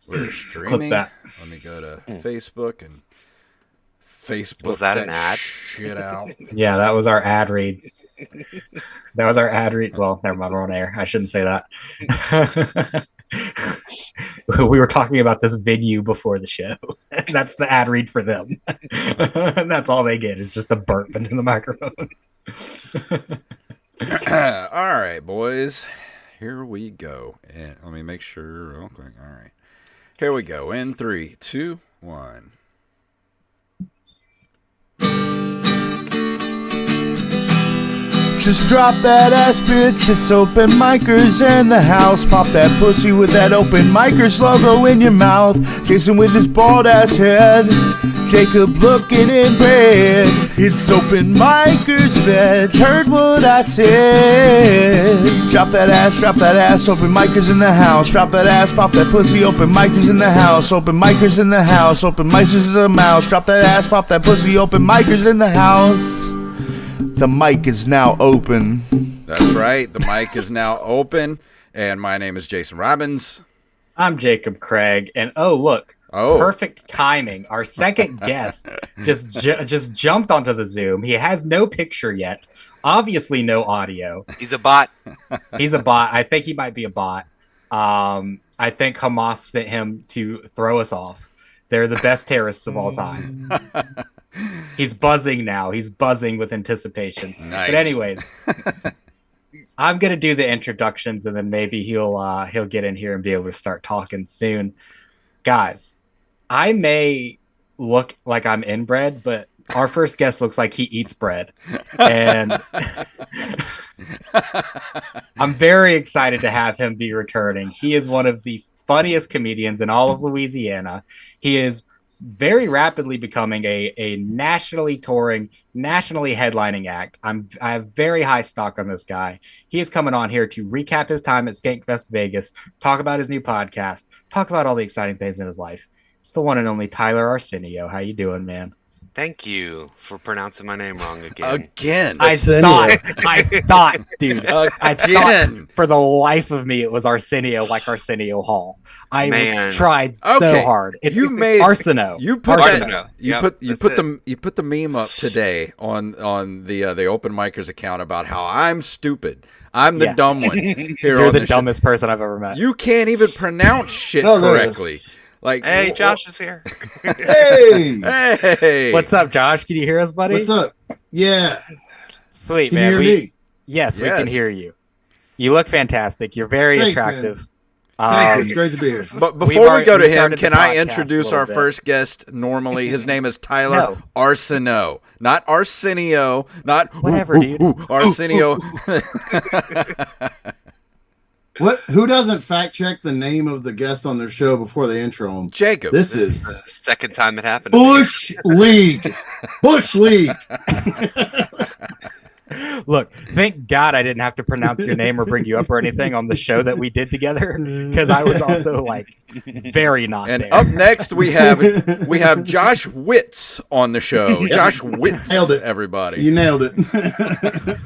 We're streaming. That. Let me go to Facebook and Facebook. Was that an ad? Shit out. Yeah, that was our ad read. That was our ad read. Well, never mind, we're on air. I shouldn't say that. We were talking about this venue before the show. That's the ad read for them. And that's all they get is just a burp into the microphone. All right, boys. Here we go. And let me make sure real quick. All right. Here we go. In 3, 2, 1. Just drop that ass, bitch. It's open micers in the house. Pop that pussy with that open micers logo in your mouth. Jason with his bald ass head. Jacob looking in red. It's open micers, bitch. Heard what I said. Drop that ass. Open micers in the house. Drop that ass, pop that pussy. Open micers in the house. Open micers in the house. Open micers is a mouse. Drop that ass, pop that pussy. Open micers in the house. The mic is now open. That's right. The mic is now open. And my name is Jason Robbins. I'm Jacob Craig. And look. Oh. Perfect timing. Our second guest just jumped onto the Zoom. He has no picture yet. Obviously no audio. He's a bot. He's a bot. I think he might be a bot. I think Hamas sent him to throw us off. They're the best terrorists of all time. He's buzzing now. He's buzzing with anticipation. Nice. But anyways, I'm gonna do the introductions and then maybe he'll get in here and be able to start talking soon. Guys, I may look like I'm inbred, but our first guest looks like he eats bread. And I'm very excited to have him be returning. He is one of the funniest comedians in all of Louisiana. He is very rapidly becoming a nationally touring, nationally headlining act. I have very high stock on this guy. He is coming on here to recap his time at Skankfest Vegas, talk about his new podcast, talk about all the exciting things in his life. It's the one and only Tyler Arsenio. How you doing, man? Thank you for pronouncing my name wrong again. Again. I thought, dude. I thought for the life of me it was Arsenio, like Arsenio Hall. I tried so hard. It's Arseneaux. You put Arseneaux. You put the meme up today on the OpenMicers account about how I'm stupid. I'm the dumb one. You're the dumbest person I've ever met. You can't even pronounce shit correctly. Like, hey, Josh is here. Hey. What's up, Josh? Can you hear us, buddy? What's up? Yeah. Sweet, can man. You hear me? Yes, we can hear you. You look fantastic. You're very attractive. Thank you. It's great to be here. But before we go to him, can I introduce our first guest normally? His name is Tyler Arseneaux. Not Arsenio. Not whatever, dude. Arsenio. What? Who doesn't fact check the name of the guest on their show before they intro him? Jacob. This is the second time it happened. Bush League. Bush League. Look, thank God I didn't have to pronounce your name or bring you up or anything on the show that we did together, because I was also like very not. And there. Up next we have Josh Witz on the show. Josh Witz. Nailed it, everybody. You nailed it.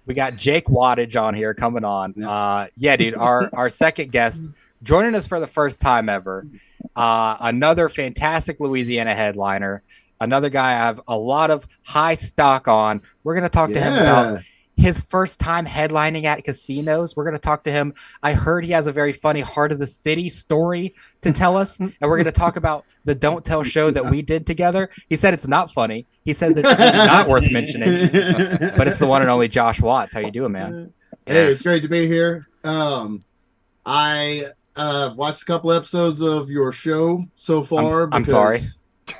We got Jake Wattage on here coming on. Yeah, dude, our second guest joining us for the first time ever. Another fantastic Louisiana headliner. Another guy I have a lot of high stock on. We're going to talk to him about his first time headlining at casinos. We're going to talk to him. I heard he has a very funny Heart of the City story to tell us. And we're going to talk about the Don't Tell show that we did together. He said it's not funny. He says it's not worth mentioning. But it's the one and only Josh Watts. How you doing, man? Hey, it's great to be here. I watched a couple episodes of your show so far. I'm sorry.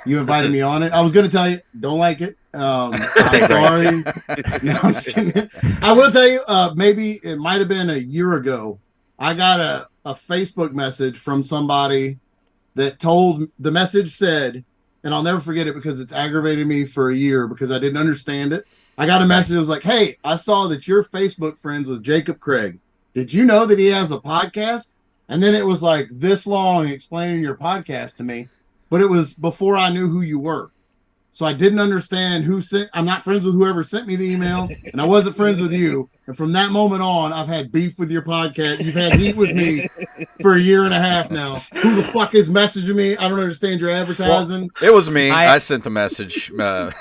You invited me on it. I was going to tell you, don't like it. I'm sorry. No, I'm just kidding. I will tell you, maybe it might have been a year ago. I got a Facebook message from somebody that the message said, and I'll never forget it because it's aggravated me for a year because I didn't understand it. I got a message that was like, hey, I saw that you're Facebook friends with Jacob Craig. Did you know that he has a podcast? And then it was like this long explaining your podcast to me. But it was before I knew who you were. So I didn't understand who sent. I'm not friends with whoever sent me the email, and I wasn't friends with you. And from that moment on, I've had beef with your podcast. You've had heat with me for a year and a half now. Who the fuck is messaging me? I don't understand your advertising. It was me. I sent the message. Well,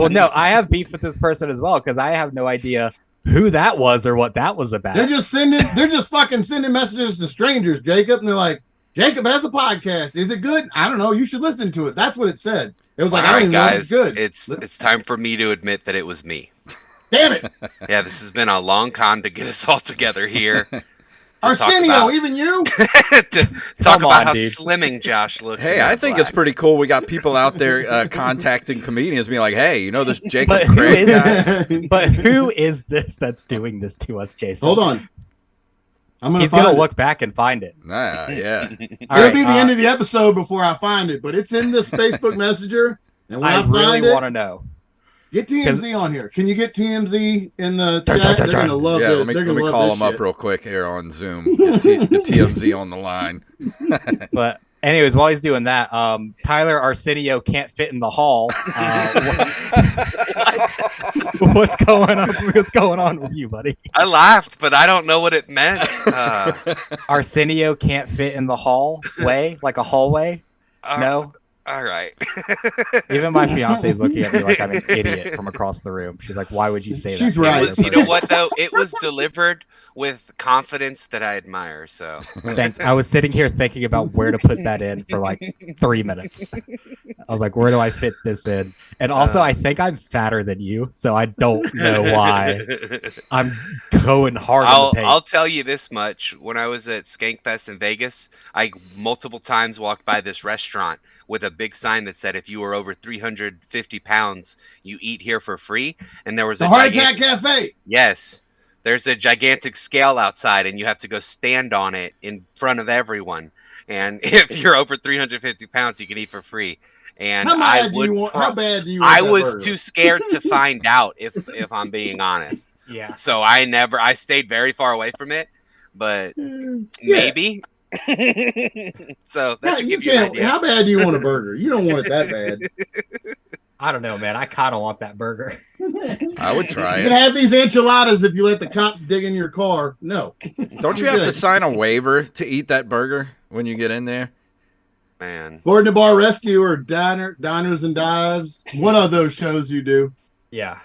no, I have beef with this person as well because I have no idea who that was or what that was about. They're just fucking sending messages to strangers, Jacob, and they're like, Jacob has a podcast. Is it good? I don't know. You should listen to it. That's what it said. It was like, all I right, don't even know if guys, it's good. it's time for me to admit that it was me. Damn it. Yeah, this has been a long con to get us all together here. Arsenio, even you? to talk about how dude. slimming Josh looks. Hey, I think it's pretty cool. We got people out there contacting comedians, being like, "Hey, you know this Jacob But who Craig is guy?" But who is this that's doing this to us, Jason? Hold on. He's gonna look back and find it. Nah, yeah. It'll be the end of the episode before I find it, but it's in this Facebook Messenger. And when I really find it, want to know. Get TMZ on here. Can you get TMZ in the chat? They're gonna love Yeah, it. let me call them up real quick here on Zoom. Get TMZ on the line. But anyways, while he's doing that, Tyler Arsenio can't fit in the hall. What's going on? What's going on with you, buddy? I laughed, but I don't know what it meant. Arsenio can't fit in the hallway, like a hallway. No. All right. Even my fiance is looking at me like I'm an idiot from across the room. She's like, "Why would you say that?" She's right. You know what though? It was delivered with confidence that I admire. So Thanks. I was sitting here thinking about where to put that in for like 3 minutes. I was like, "Where do I fit this in?" And also, I think I'm fatter than you, so I don't know why I'm going hard on the paint. I'll tell you this much: when I was at Skankfest in Vegas, I multiple times walked by this restaurant with a big sign that said, "If you were over 350 pounds, you eat here for free." And there was the Heart Attack Cafe. Yes. There's a gigantic scale outside, and you have to go stand on it in front of everyone. And if you're over 350 pounds, you can eat for free. And how bad do you want I that was burger? too scared to find out, if I'm being honest. Yeah. So I stayed very far away from it, but maybe. So that should you give you an can't. idea. How bad do you want a burger? You don't want it that bad. I don't know, man. I kind of want that burger. I would try You it. can have these enchiladas if you let the cops dig in your car. No. Don't you have to sign a waiver to eat that burger when you get in there? Man. Gordon the Bar Rescue or Diners and Dives. One of those shows you do. Yeah.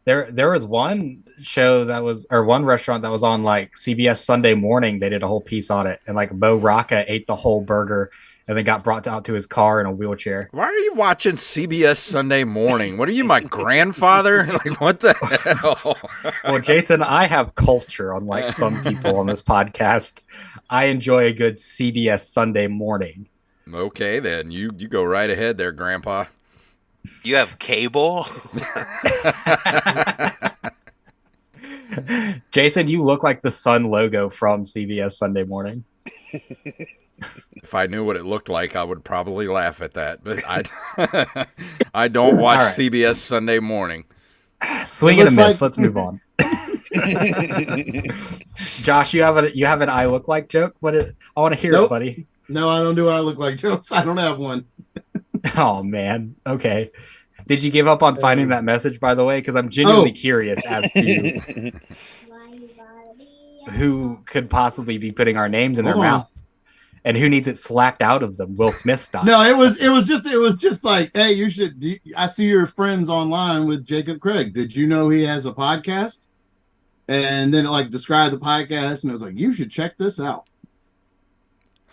There was one show that was, or one restaurant that was on like CBS Sunday Morning. They did a whole piece on it, and like Bo Rocca ate the whole burger and then got brought out to his car in a wheelchair. Why are you watching CBS Sunday Morning? What are you, my grandfather? Like, what the hell? Well, Jason, I have culture, unlike some people on this podcast. I enjoy a good CBS Sunday Morning. Okay, then you go right ahead there, Grandpa. You have cable? Jason, you look like the Sun logo from CBS Sunday Morning. If I knew what it looked like, I would probably laugh at that. But I don't watch CBS Sunday Morning. Swing and a miss. Let's move on. Josh, you have an I look like joke? I want to hear it, buddy. No, I don't do I look like jokes. I don't have one. Oh man. Okay. Did you give up on finding that message, by the way? Because I'm genuinely curious as to who could possibly be putting our names in their mouth. And who needs it slapped out of them? Will Smith style. No, it was just like, hey, you should. I see your friends online with Jacob Craig. Did you know he has a podcast? And then it like described the podcast, and it was like, you should check this out.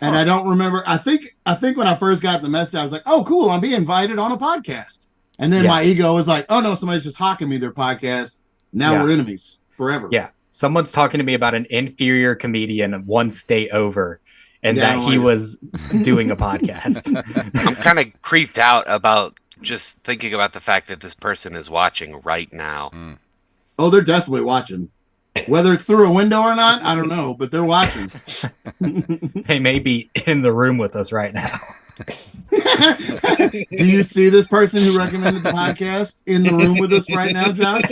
And I don't remember. I think when I first got the message, I was like, oh, cool, I'm being invited on a podcast. And then my ego was like, oh no, somebody's just hawking me their podcast. Now we're enemies forever. Yeah, someone's talking to me about an inferior comedian one state over. And that he was doing a podcast. I'm kind of creeped out about just thinking about the fact that this person is watching right now. Oh, they're definitely watching. Whether it's through a window or not, I don't know, but they're watching. They may be in the room with us right now. Do you see this person who recommended the podcast in the room with us right now, Josh?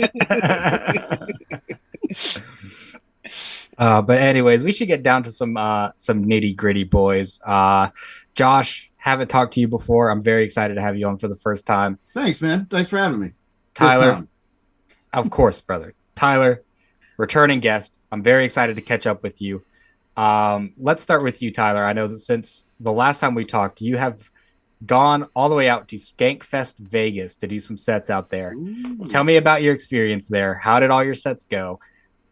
But anyways, we should get down to some nitty gritty, boys. Josh, Haven't talked to you before. I'm very excited to have you on for the first time. Thanks, man. Thanks for having me. Tyler, of course, brother. Tyler, returning guest. I'm very excited to catch up with you. Let's start with you, Tyler. I know that since the last time we talked, you have gone all the way out to Skankfest Vegas to do some sets out there. Ooh. Tell me about your experience there. How did all your sets go?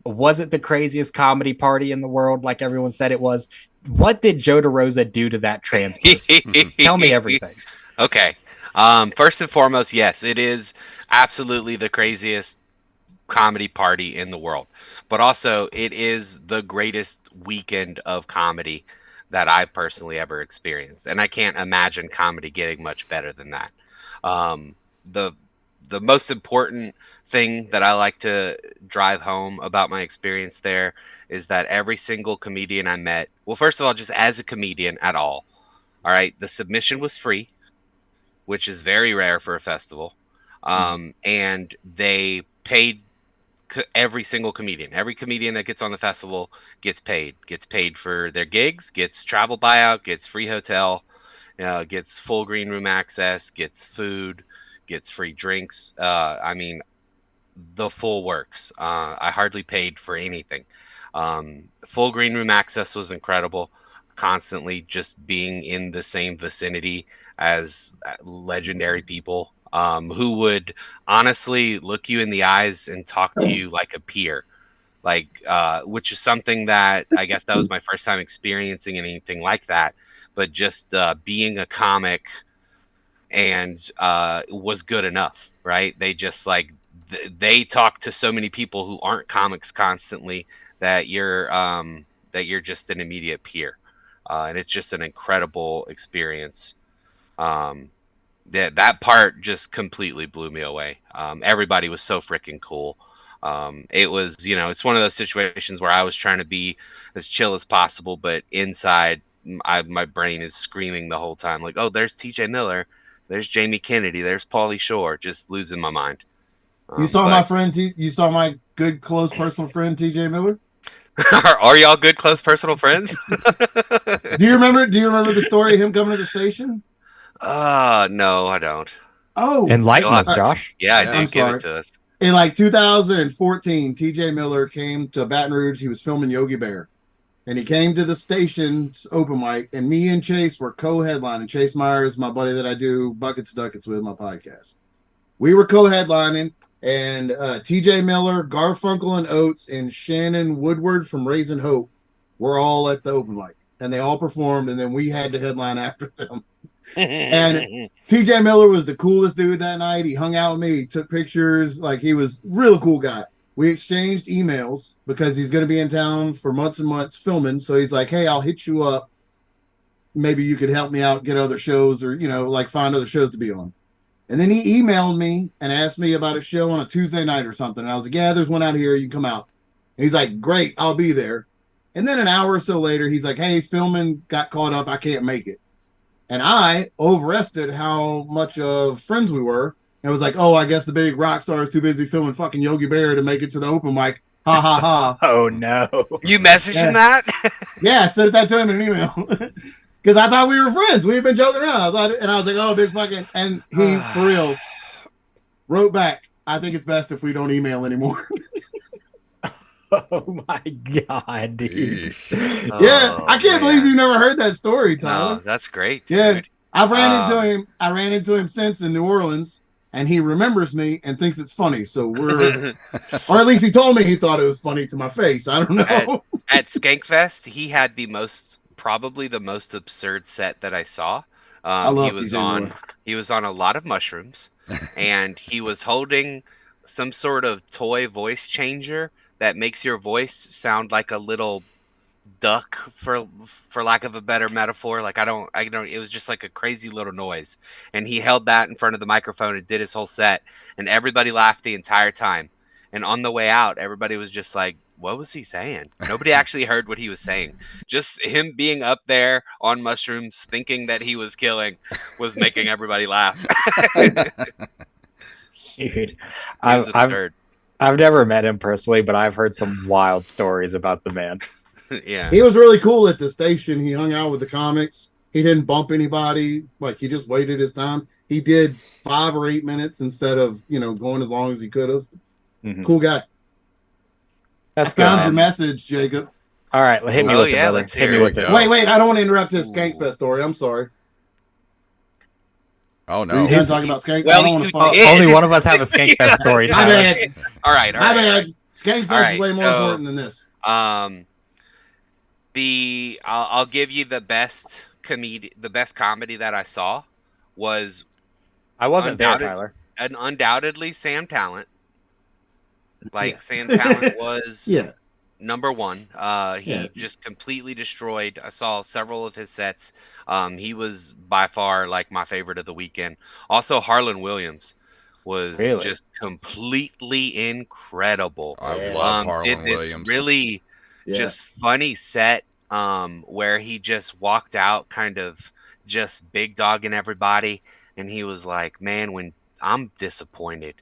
Was it the craziest comedy party in the world like everyone said it was? What did Joe DeRosa do to that trans person? Tell me everything. Okay. First and foremost, yes, it is absolutely the craziest comedy party in the world. But also, it is the greatest weekend of comedy that I've personally ever experienced. And I can't imagine comedy getting much better than that. The most important thing that I like to drive home about my experience there is that every single comedian I met, well, first of all, just as a comedian at all right, the submission was free, which is very rare for a festival. And they paid every single comedian. Every comedian that gets on the festival gets paid for their gigs, gets travel buyout, gets free hotel, gets full green room access, gets food, gets free drinks. I mean, the full works. I hardly paid for anything. Full green room access was incredible. Constantly just being in the same vicinity as legendary people who would honestly look you in the eyes and talk to you like a peer, which is something that I guess that was my first time experiencing anything like that. But just being a comic and was good enough, right? They just they talk to so many people who aren't comics constantly that you're just an immediate peer, and it's just an incredible experience. That part just completely blew me away. Everybody was so freaking cool. It was, it's one of those situations where I was trying to be as chill as possible, but inside my brain is screaming the whole time, like, oh, there's TJ Miller, there's Jamie Kennedy, there's Pauly Shore, just losing my mind. You saw my friend, you saw my good, close, personal friend, TJ Miller? Are y'all good, close, personal friends? Do you remember the story of him coming to the station? No, I don't. Oh, enlighten us, Josh. Yeah, give it to us. In 2014, TJ Miller came to Baton Rouge. He was filming Yogi Bear, and he came to the station's open mic, and me and Chase were co-headlining. Chase Myers, my buddy that I do Buckets Duckets with, my podcast. We were co-headlining, and TJ Miller, Garfunkel and Oates, and Shannon Woodward from Raising Hope were all at the open mic, and they all performed, and then we had to headline after them. And TJ Miller was the coolest dude that night. He hung out with me. He took pictures. He was a real cool guy. We exchanged emails because he's going to be in town for months and months filming. So he's like, hey, I'll hit you up. Maybe you could help me out, get other shows or, find other shows to be on. And then he emailed me and asked me about a show on a Tuesday night or something. And I was like, yeah, there's one out here. You can come out. And he's like, great, I'll be there. And then an hour or so later, he's like, hey, filming got caught up. I can't make it. And I overestimated how much of friends we were. And it was like, oh, I guess the big rock star is too busy filming fucking Yogi Bear to make it to the open mic. Ha, ha, ha. Oh, no. You messaged him that? Yeah, I sent that to him in an email. Because I thought we were friends. We had been joking around. And I was like, oh, big fucking. And he, for real, wrote back, I think it's best if we don't email anymore. Oh my God, dude. Yeah, I can't believe you never heard that story, Tyler. No, that's great, dude. Yeah, I ran into him since in New Orleans, and he remembers me and thinks it's funny. So we're, or at least he told me he thought it was funny to my face. I don't know. At Skankfest, he had probably the most absurd set that I saw. I love he was on a lot of mushrooms, and he was holding some sort of toy voice changer that makes your voice sound like a little duck, for lack of a better metaphor. It was just like a crazy little noise. And he held that in front of the microphone and did his whole set, and everybody laughed the entire time. And on the way out, everybody was just like, what was he saying? Nobody actually heard what he was saying. Just him being up there on mushrooms, thinking that he was killing, was making everybody laugh. Dude, I've never met him personally, but I've heard some wild stories about the man. Yeah, he was really cool at the station. He hung out with the comics. He didn't bump anybody. Like, he just waited his time. He did 5 or 8 minutes instead of, going as long as he could have. Mhm. Cool guy. That's I found good. your message, Jacob. All right, hit me Oh, with it, yeah, brother. let's Hit hear me it. with it. Go. Wait, I don't want to interrupt his Skankfest story. I'm sorry. Oh Were no. you guys talking about Skank? Well, I don't want you to fuck. did. Only one of us have a Skankfest story. My Tyler. bad. All right. My bad. Skankfest All right, is way more so- important than this. I'll give you the best comedy that I saw was I wasn't there, Undoubted- Tyler. undoubtedly Sam Talent. Like Yeah. Sam Talent was Yeah. number one. He Yeah. just completely destroyed. I saw several of his sets. He was by far like my favorite of the weekend. Also, Harlan Williams was Really? just completely incredible. I love Harlan Did this Williams. really Yeah. just funny set where he just walked out kind of just big dogging everybody, and he was like, man, when I'm disappointed,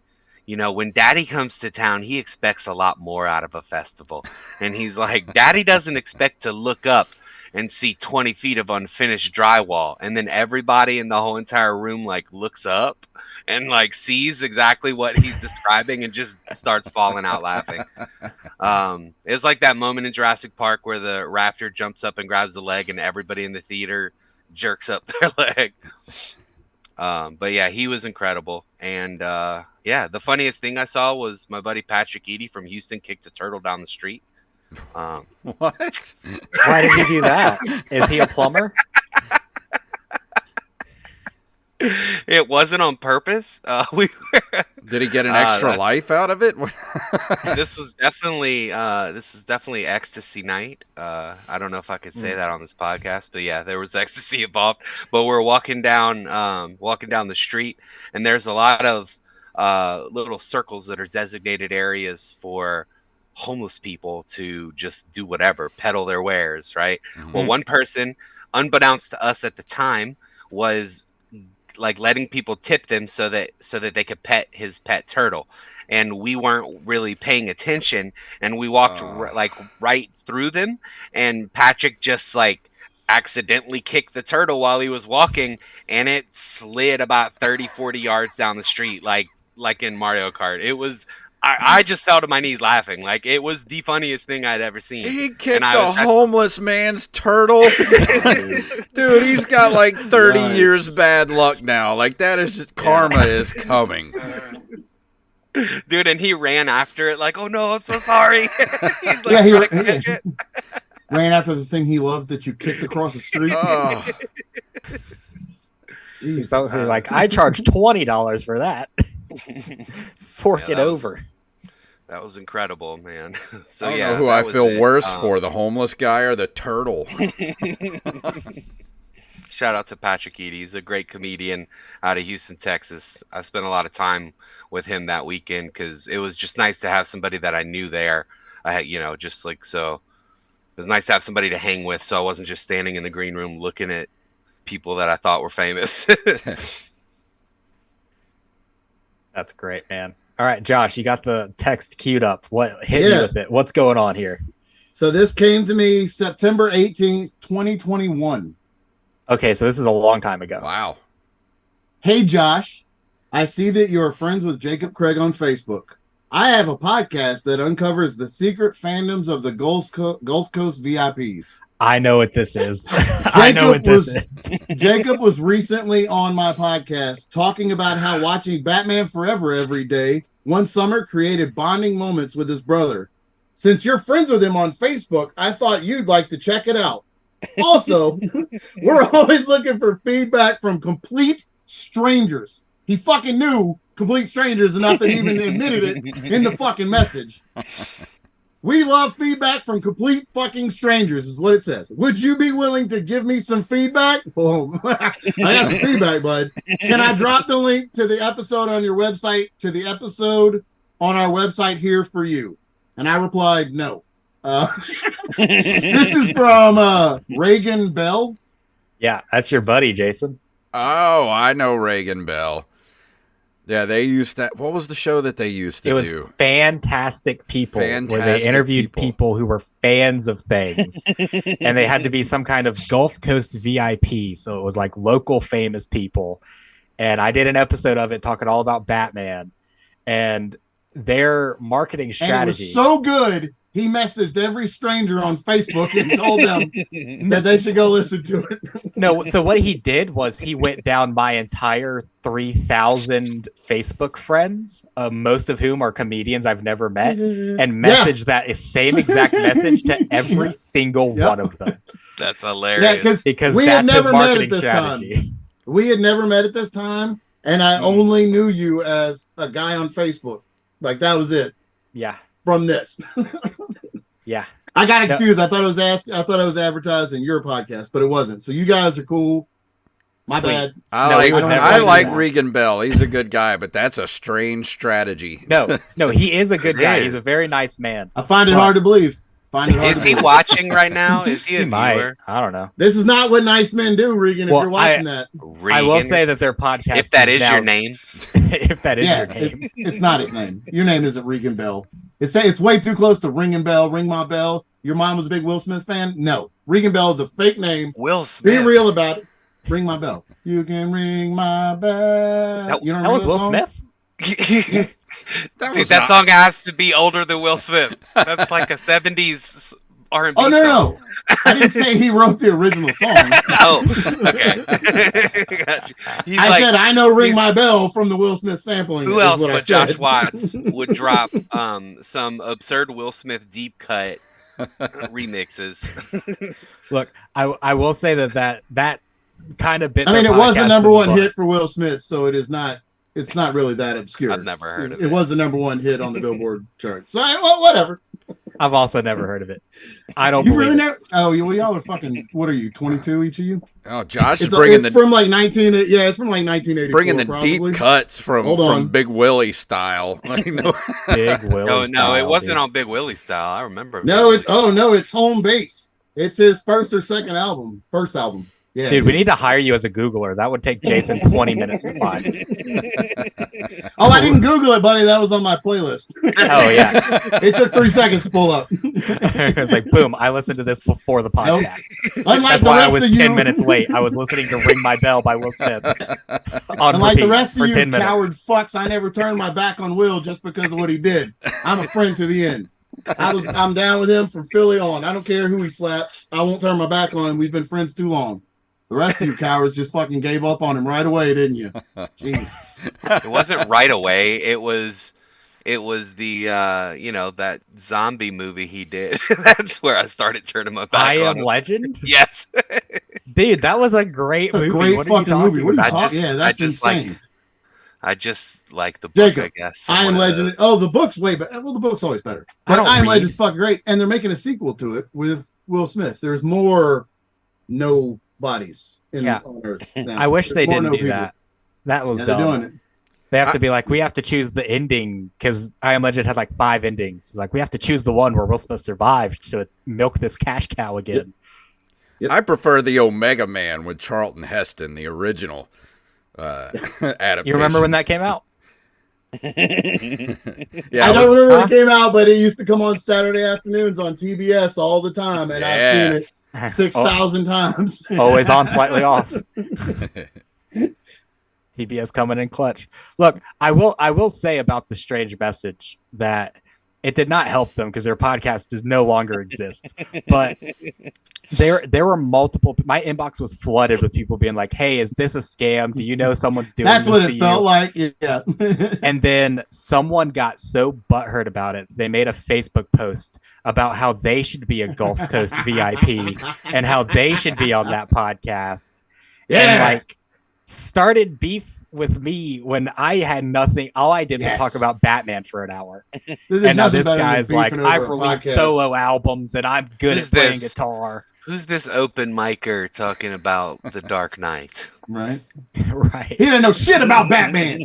when Daddy comes to town, he expects a lot more out of a festival. And he's like, Daddy doesn't expect to look up and see 20 feet of unfinished drywall. And then everybody in the whole entire room like looks up and like sees exactly what he's describing and just starts falling out laughing. It's like that moment in Jurassic Park where the raptor jumps up and grabs the leg and everybody in the theater jerks up their leg. But yeah, he was incredible. And yeah, the funniest thing I saw was my buddy Patrick Eady from Houston kicked a turtle down the street. What? Why did he do that? Is he a plumber? It wasn't on purpose. Did he get an extra life out of it? This is definitely ecstasy night. I don't know if I could say that on this podcast, but yeah, there was ecstasy involved. But we're walking down the street, and there's a lot of little circles that are designated areas for homeless people to just do whatever, peddle their wares, right? Mhm. Well, one person, unbeknownst to us at the time, was like letting people tip them so that they could pet his pet turtle, and we weren't really paying attention, and we walked right through them, and Patrick just like accidentally kicked the turtle while he was walking, and it slid about 30-40 yards down the street like in Mario Kart. It was I just fell to my knees laughing. Like, it was the funniest thing I'd ever seen. He kicked a homeless man's turtle. Dude, he's got like 30 years bad luck now. Like, that is just karma is coming. Dude, and he ran after it like, oh no, I'm so sorry. He's like, Yeah, he trying to catch it. ran after the thing he loved that you kicked across the street. Oh, Jesus. So he's like, I charged $20 for that. Fork Yeah, it that was- over. That was incredible, man. So I don't yeah, know who that I was feel it. worse for, the homeless guy or the turtle. Shout out to Patrick Eady. He's a great comedian out of Houston, Texas. I spent a lot of time with him that weekend because it was just nice to have somebody that I knew there. I had, just like, so it was nice to have somebody to hang with, so I wasn't just standing in the green room looking at people that I thought were famous. That's great, man. All right, Josh, you got the text queued up. Hit me with it. What's going on here? So this came to me September 18th, 2021. Okay, so this is a long time ago. Wow. Hey, Josh, I see that you are friends with Jacob Craig on Facebook. I have a podcast that uncovers the secret fandoms of the Gulf Coast VIPs. I know what this is. I know what this is. Jacob was recently on my podcast talking about how watching Batman Forever every day one summer created bonding moments with his brother. Since you're friends with him on Facebook, I thought you'd like to check it out. Also, we're always looking for feedback from complete strangers. He fucking knew complete strangers enough that he even admitted it in the fucking message. We love feedback from complete fucking strangers, is what it says. Would you be willing to give me some feedback? Oh, I got some feedback, bud. Can I drop the link to the episode on your website, to the episode on our website here for you? And I replied, no. This is from Reagan Bell. Yeah, that's your buddy, Jason. Oh, I know Reagan Bell. Yeah, they used to. What was the show that they used to It was do? Fantastic People, where they Fantastic interviewed People. people who were fans of things. And they had to be some kind of Gulf Coast VIP. So it was like local famous people. And I did an episode of it talking all about Batman and their marketing strategy. And it was so good, he messaged every stranger on Facebook and told them that they should go listen to it. No, so what he did was he went down my entire 3,000 Facebook friends, most of whom are comedians I've never met, and messaged that same exact message to every single one of them. That's hilarious. Yeah, because we had never met at this strategy. time. We had never met at this time, and I only knew you as a guy on Facebook. Like, that was it. Yeah. From this. Yeah. I got confused. I thought it was advertising your podcast, but it wasn't. So you guys are cool. My bad. I like Regan Bell. He's a good guy, but that's a strange strategy. No, he is a good guy. He's a very nice man. I find it hard to believe. Is he watching right now? Is he a viewer? I don't know. This is not what nice men do, Regan. If you're watching that, Regan, I will say that their podcast. If that is your name, if that is your name, it's not his name. Your name isn't Regan Bell. It's way too close to Ringing Bell. Ring my bell. Your mom was a big Will Smith fan. No, Regan Bell is a fake name. Will Smith. Be real about it. Ring my bell. You can ring my bell. You don't that was Will song? Smith. Dude, that song has to be older than Will Smith. That's like a 70s R&B Oh, no, song. no. I didn't say he wrote the original song. Oh, okay. I said, I know Ring My Bell from the Will Smith sampling. Who else but Josh Watts would drop some absurd Will Smith deep cut remixes? Look, I will say that kind of bit. I mean, it was the number one hit for Will Smith, so it's not really that obscure. I've never heard of it. It was the number one hit on the Billboard charts. So, well, whatever. I've also never heard of it. I don't. You really never? Oh, well, y'all are fucking. What are you? 22 each of you? Oh, Josh is bringing from like 19. Yeah, it's from like 1984. Bringing the probably. deep cuts from Big Willie style. Big Willie. No, it wasn't on Big Willie style. I remember. No, it's Home Base. It's his first or second album. First album. Yeah, dude, we need to hire you as a Googler. That would take Jason 20 minutes to find. Oh, I didn't Google it, buddy. That was on my playlist. Oh, yeah. It took 3 seconds to pull up. It was like, boom, I listened to this before the podcast. Nope. That's why I was 10 minutes late. I was listening to Ring My Bell by Will Smith. Unlike the rest of you coward fucks, I never turned my back on Will just because of what he did. I'm a friend to the end. I'm down with him from Philly on. I don't care who he slaps. I won't turn my back on him. We've been friends too long. The rest of you cowards just fucking gave up on him right away, didn't you? Jesus. It wasn't right away. It was the that zombie movie he did. That's where I started turning my back on him. I Am Legend? Yes. Dude, that was a great movie. Great fucking movie. What are you talking? Yeah, that's insane. I just like the book, Jacob, I guess. I Am Legend. Oh, the book's way better. Well, the book's always better. But I Am Legend's fucking great. And they're making a sequel to it with Will Smith. There's more bodies on Earth. Now. I wish they didn't do that. That was dumb. They're doing it. They have to be like, we have to choose the ending because I Am Legend had like 5 endings. Like, we have to choose the one where Will Smith survived to milk this cash cow again. Yep. I prefer the Omega Man with Charlton Heston, the original adaptation. You remember when that came out? Yeah, I don't remember when it came out, but it used to come on Saturday afternoons on TBS all the time, and I've seen it 6,000 times. Always on, slightly off. TBS coming in clutch. Look, I will say about the strange message that it did not help them because their podcast does no longer exist. But there were multiple. My inbox was flooded with people being like, "Hey, is this a scam? Do you know someone's doing That's this what to it felt you?" like. Yeah. And then someone got so butthurt about it, they made a Facebook post about how they should be a Gulf Coast VIP and how they should be on that podcast. Yeah. And like started beef with me when I had nothing. All I did was talk about Batman for an hour. And now this guy's like, I've released solo albums and I'm good at playing guitar. Who's this open micer talking about The Dark Knight? Right. Right. He didn't know shit about Batman.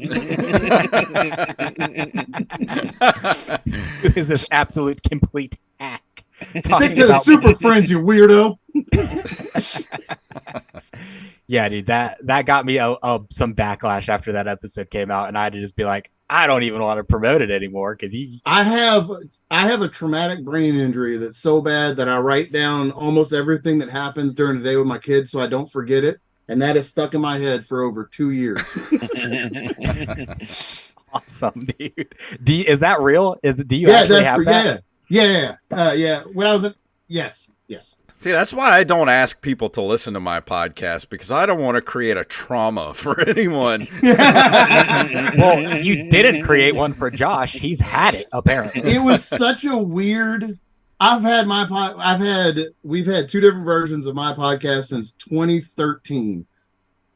Who is this absolute complete hack? Stick to the Super Friends, you weirdo. Yeah, dude, that got me some backlash after that episode came out, and I had to just be like, I don't even want to promote it anymore because I have a traumatic brain injury that's so bad that I write down almost everything that happens during the day with my kids so I don't forget it, and that is stuck in my head for over 2 years. Awesome, dude. Is that real? Do you actually have that? Yeah. When I was yes. See, that's why I don't ask people to listen to my podcast, because I don't want to create a trauma for anyone. Well, you didn't create one for Josh. He's had it, apparently. It was such a weird. We've had 2 different versions of my podcast since 2013,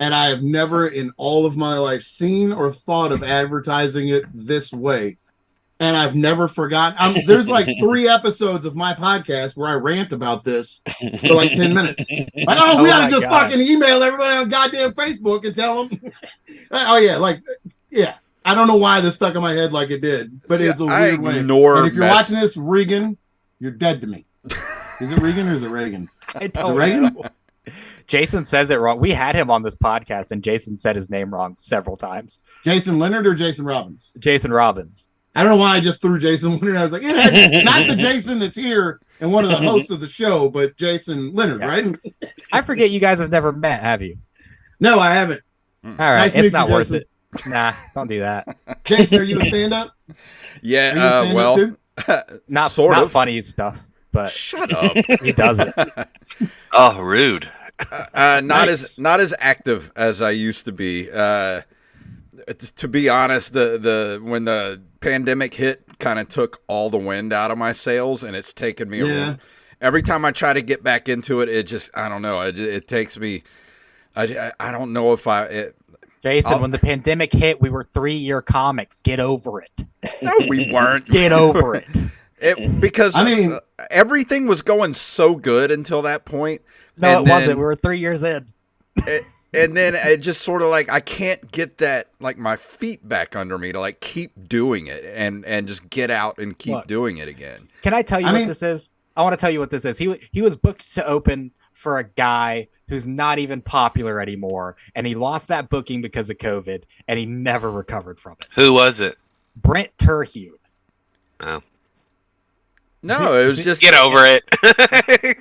and I have never in all of my life seen or thought of advertising it this way. And I've never forgotten. There's like 3 episodes of my podcast where I rant about this for like 10 minutes. Like, we gotta just fucking email everybody on goddamn Facebook and tell them. I don't know why this stuck in my head like it did, but it's a weird way. And if you're watching this, Regan, you're dead to me. Is it Regan or is it Reagan? I don't know. Jason says it wrong. We had him on this podcast, and Jason said his name wrong several times. Jason Leonard or Jason Robbins? Jason Robbins. I don't know why I just threw Jason Leonard. I was like, not the Jason that's here and one of the hosts of the show, but Jason Leonard, right? I forget you guys have never met, have you? No, I haven't. All right, nice it's not worth Jason. it. Nah, don't do that. Jason, are you a stand-up? Yeah, well, not sort of funny stuff, but shut up. He does it. Oh, rude. Not as active as I used to be. To be honest, the when the pandemic hit, kind of took all the wind out of my sails, and it's taken me every time I try to get back into it, it just, I don't know, it takes me. I don't know if Jason, when the pandemic hit, we were 3-year comics. Get over it. No, we weren't. Get over it. Because everything was going so good until that point. No, it wasn't. We were 3 years in. And then it just sort of like, I can't get that, like, my feet back under me to like keep doing it and just get out and keep doing it again. Can I tell you what this is? I want to tell you what this is. He was booked to open for a guy who's not even popular anymore, and he lost that booking because of COVID, and he never recovered from it. Who was it? Brent Terhune. Oh. No, it was just... Get over it.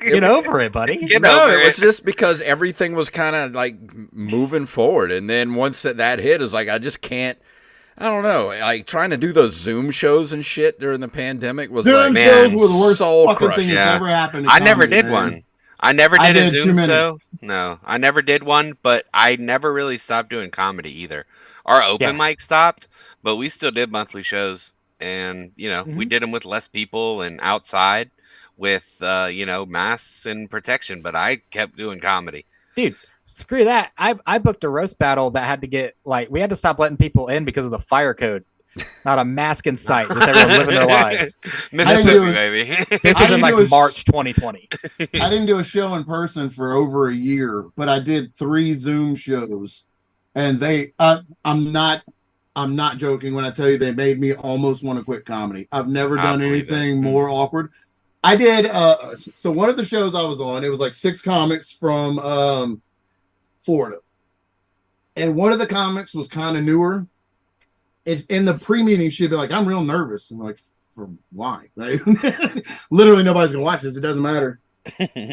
Get over it, buddy. Get over it. It was just because everything was kind of like moving forward. And then once that hit, it was like, I just can't... I don't know. Like, trying to do those Zoom shows and shit during the pandemic was Zoom like... shows were the worst fucking crush. thing that's ever happened in I never comedy, did man. one. I never did a Zoom too show. No, I never did one, but I never really stopped doing comedy either. Our open mic stopped, but we still did monthly shows. And, we did them with less people and outside with, masks and protection. But I kept doing comedy. Dude, screw that. I booked a roast battle that had to get, we had to stop letting people in because of the fire code. Not a mask in sight. Just everyone living their lives. Mississippi, baby. This was in March 2020. I didn't do a show in person for over a year, but I did 3 Zoom shows. And I'm not joking when I tell you they made me almost want to quit comedy. I've never done anything more awkward. I did. So one of the shows I was on, it was like 6 comics from Florida. And one of the comics was kind of newer. In the pre-meeting, she'd be like, I'm real nervous. I'm like, for why? Right? Literally nobody's going to watch this. It doesn't matter.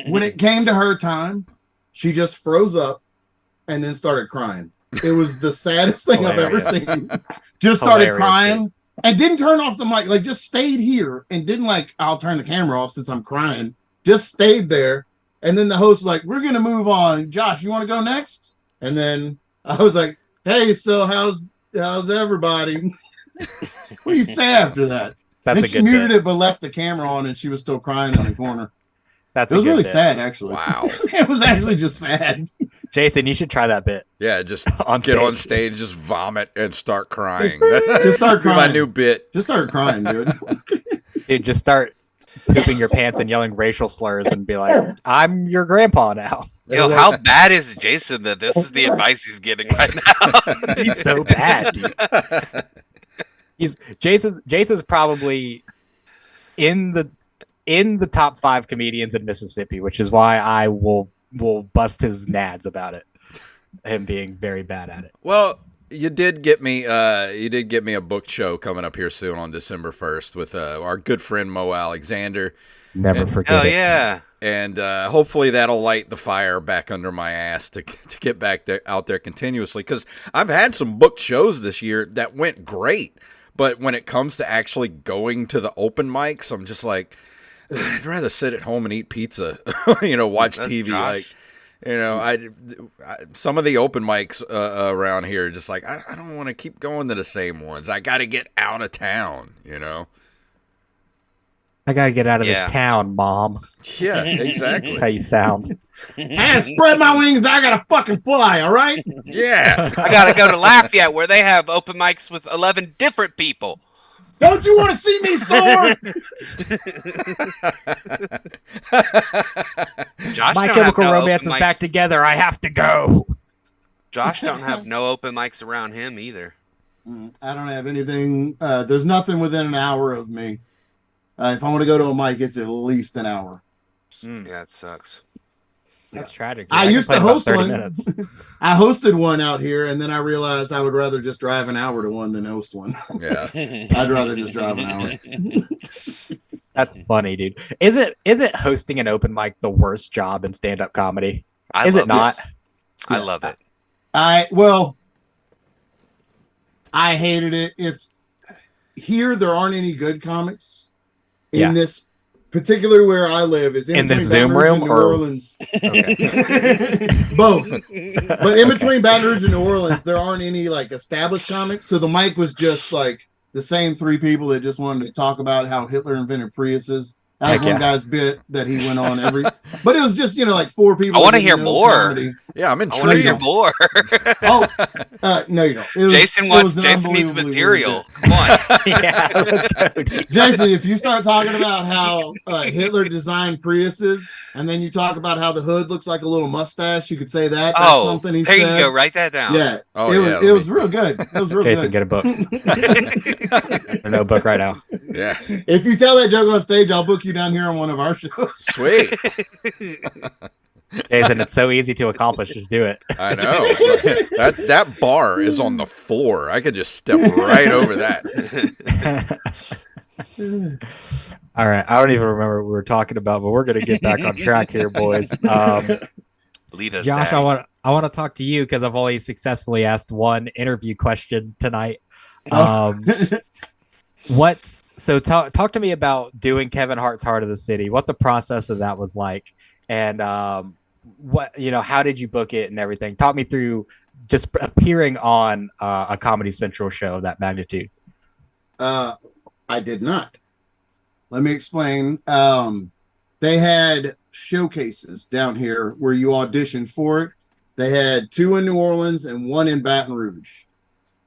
When it came to her time, she just froze up and then started crying. It was the saddest thing I've ever seen. Just started crying and didn't turn off the mic. Like, just stayed here and didn't I'll turn the camera off since I'm crying. Just stayed there. And then the host was like, we're going to move on. Josh, you want to go next? And then I was like, hey, so how's everybody? What do you say after that? Then she muted it but left the camera on and she was still crying in the corner. It was really sad, actually. Wow. It was actually just sad. Jason, you should try that bit. Yeah, just get on stage, just vomit, and start crying. Just start crying. My new bit. Just start crying, dude. Dude, just start pooping your pants and yelling racial slurs and be like, I'm your grandpa now. Yo, how bad is Jason that this is the advice he's getting right now? He's so bad, dude. Jason's probably in the top 5 comedians in Mississippi, which is why I will bust his nads about it. him being very bad at it. Well, you did get me a book show coming up here soon on December 1st with our good friend Mo Alexander. Never forget it. Yeah. And hopefully that'll light the fire back under my ass to get back out there continuously, because I've had some booked shows this year that went great, but when it comes to actually going to the open mics, I'm just like, I'd rather sit at home and eat pizza, watch That's TV. Josh. I some of the open mics around here, just like I don't want to keep going to the same ones. I got to get out of town, I gotta get out of this town, Mom. Yeah, exactly. That's how you sound. I spread my wings and I gotta fucking fly, all right? Yeah. I gotta go to Lafayette where they have open mics with 11 different people. Don't you want to see me soar? Josh My don't Chemical have no Romance open is back mics. together. I have to go. Josh don't have no open mics around him either. I don't have anything. There's nothing within an hour of me. If I want to go to a mic, it's at least an hour. Yeah, it sucks. That's tragic. I can used play to about host 30 one. minutes. I hosted one out here, and then I realized I would rather just drive an hour to one than host one. Yeah. I'd rather just drive an hour. That's funny, dude. Is it hosting an open mic the worst job in stand-up comedy? I Is love it not? I love it. I hated it. If here there aren't any good comics in this particular where I live is in the between Zoom Baton Rouge room and New or Orleans. Okay. Both. But in between Baton Rouge and New Orleans, there aren't any like established comics. So the mic was just like the same three people that just wanted to talk about how Hitler invented Priuses. That was one guy's bit that he went on every, but it was just, like four people. I want to hear more. Comedy. Yeah, I'm I want to intrigued. hear more. No, you don't. Jason needs material. Come on. Yeah, let's go, dude. Jason, if you start talking about how Hitler designed Priuses, and then you talk about how the hood looks like a little mustache, you could say that. That's something he there said. You go. Write that down. Yeah. Oh, it was real good. It was real Jason, good. get a book. A notebook right now. Yeah. If you tell that joke on stage, I'll book you down here on one of our shows. Sweet. Jason, it's so easy to accomplish. Just do it. I know. That bar is on the floor. I could just step right over that. All right. I don't even remember what we were talking about, but we're going to get back on track here, boys. Lead us, Josh, Daddy. I want to talk to you because I've only successfully asked one interview question tonight. Talk to me about doing Kevin Hart's Heart of the City, what the process of that was like, and how did you book it and everything. Talk me through just appearing on a Comedy Central show of that magnitude. I did not. Let me explain. They had showcases down here where you auditioned for it. They had 2 in New Orleans and 1 in Baton Rouge.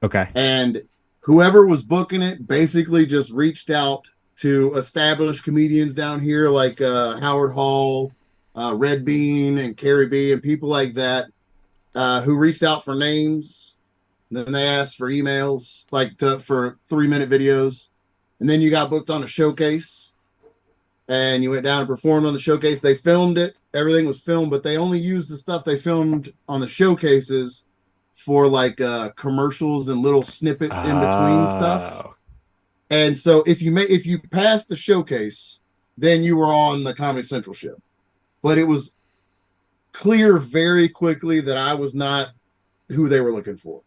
Okay. And whoever was booking it basically just reached out to established comedians down here like Howard Hall, Red Bean, and Carrie B, and people like that who reached out for names. Then they asked for emails, for 3-minute videos. And then you got booked on a showcase. And you went down and performed on the showcase. They filmed it. Everything was filmed, but they only used the stuff they filmed on the showcases for commercials and little snippets in between stuff. And so if you passed the showcase, then you were on the Comedy Central show. But it was clear very quickly that I was not who they were looking for.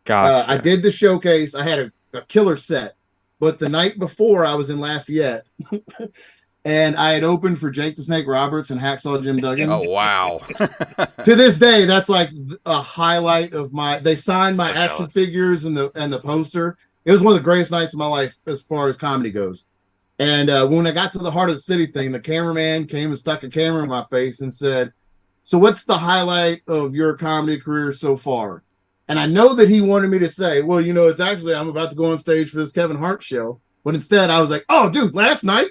Gotcha. I did the showcase. I had a killer set. But the night before, I was in Lafayette, and I had opened for Jake the Snake Roberts and Hacksaw Jim Duggan. Oh, wow. To this day, that's like a highlight of my. They signed my action figures and the poster. It was one of the greatest nights of my life as far as comedy goes. And when I got to the Heart of the City thing, the cameraman came and stuck a camera in my face and said, "So what's the highlight of your comedy career so far?" And I know that he wanted me to say, well, it's actually, I'm about to go on stage for this Kevin Hart show. But instead, I was like, oh, dude, last night,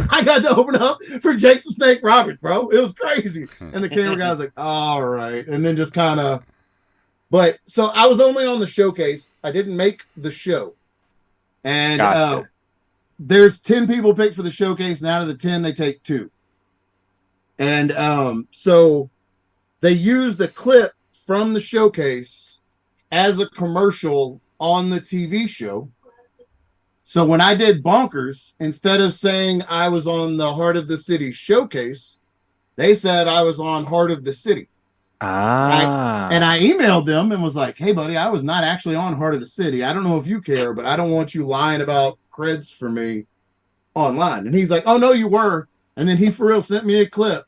I got to open up for Jake the Snake Roberts, bro. It was crazy. And the camera guy was like, all right. And then just kind of, but so I was only on the showcase. I didn't make the show. And Gotcha. There's 10 people picked for the showcase. And out of the 10, they take 2. And so they used a clip from the showcase as a commercial on the TV show. So when I did Bonkers, instead of saying I was on the Heart of the City showcase, they said I was on Heart of the City. And I emailed them and was like, hey, buddy, I was not actually on Heart of the City. I don't know if you care, but I don't want you lying about creds for me online. And he's like, oh, no, you were. And then he for real sent me a clip